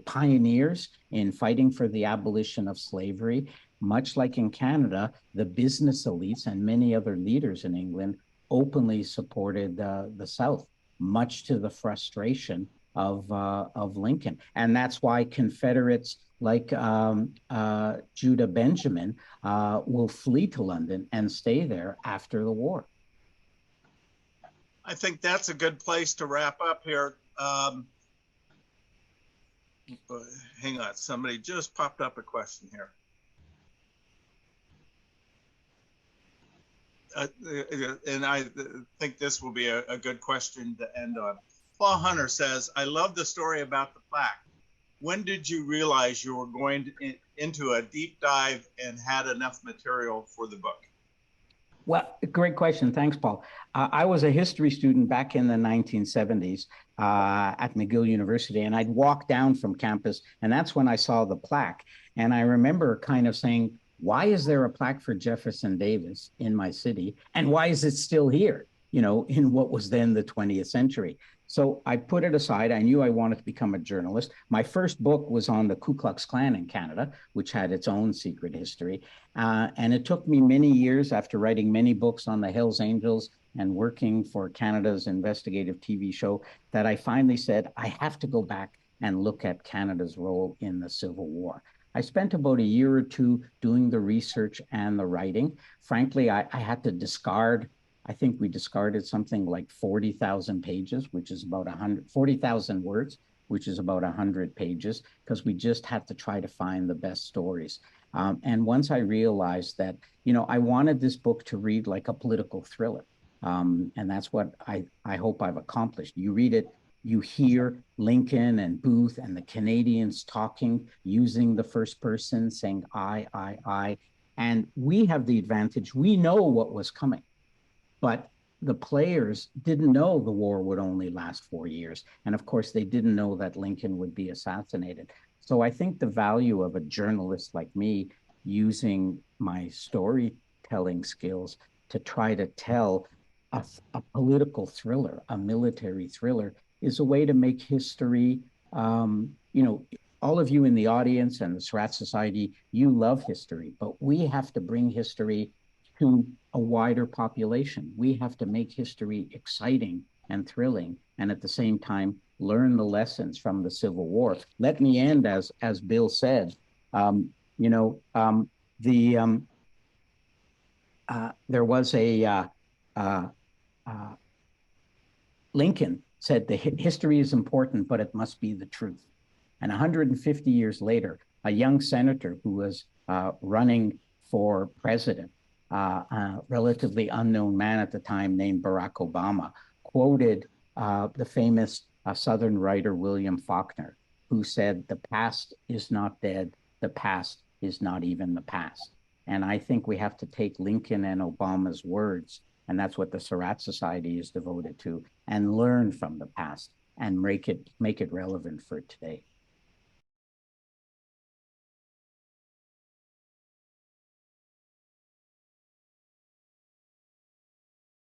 pioneers in fighting for the abolition of slavery, much like in Canada, the business elites and many other leaders in England openly supported the South, much to the frustration of Lincoln. And that's why Confederates like Judah Benjamin will flee to London and stay there after the war. I think that's a good place to wrap up here. Hang on, somebody just popped up a question here. And I think this will be a good question to end on. Paul Hunter says, I love the story about the plaque. When did you realize you were going into a deep dive and had enough material for the book? Well, great question. Thanks, Paul. I was a history student back in the 1970s at McGill University, and I'd walk down from campus, and that's when I saw the plaque. And I remember kind of saying, why is there a plaque for Jefferson Davis in my city? And why is it still here, in what was then the 20th century? So I put it aside. I knew I wanted to become a journalist. My first book was on the Ku Klux Klan in Canada, which had its own secret history. And it took me many years after writing many books on the Hells Angels and working for Canada's investigative TV show that I finally said, I have to go back and look at Canada's role in the Civil War. I spent about a year or two doing the research and the writing. Frankly, I had to discard, I think we discarded something like 40,000 pages, which is about 40,000 words, which is about 100 pages, because we just had to try to find the best stories. And once I realized that, I wanted this book to read like a political thriller. And that's what I hope I've accomplished. You read it, you hear Lincoln and Booth and the Canadians talking, using the first person, saying I. And we have the advantage. We know what was coming, but the players didn't know the war would only last 4 years. And of course, they didn't know that Lincoln would be assassinated. So I think the value of a journalist like me using my storytelling skills to try to tell a political thriller, a military thriller, is a way to make history. All of you in the audience and the Surratt Society, you love history, but we have to bring history to a wider population. We have to make history exciting and thrilling, and at the same time, learn the lessons from the Civil War. Let me end as Bill said. There was Lincoln said the history is important, but it must be the truth. And 150 years later, a young senator who was running for president relatively unknown man at the time named Barack Obama, quoted the famous Southern writer William Faulkner, who said, "The past is not dead, the past is not even the past." And I think we have to take Lincoln and Obama's words, and that's what the Surratt Society is devoted to, and learn from the past and make it relevant for today.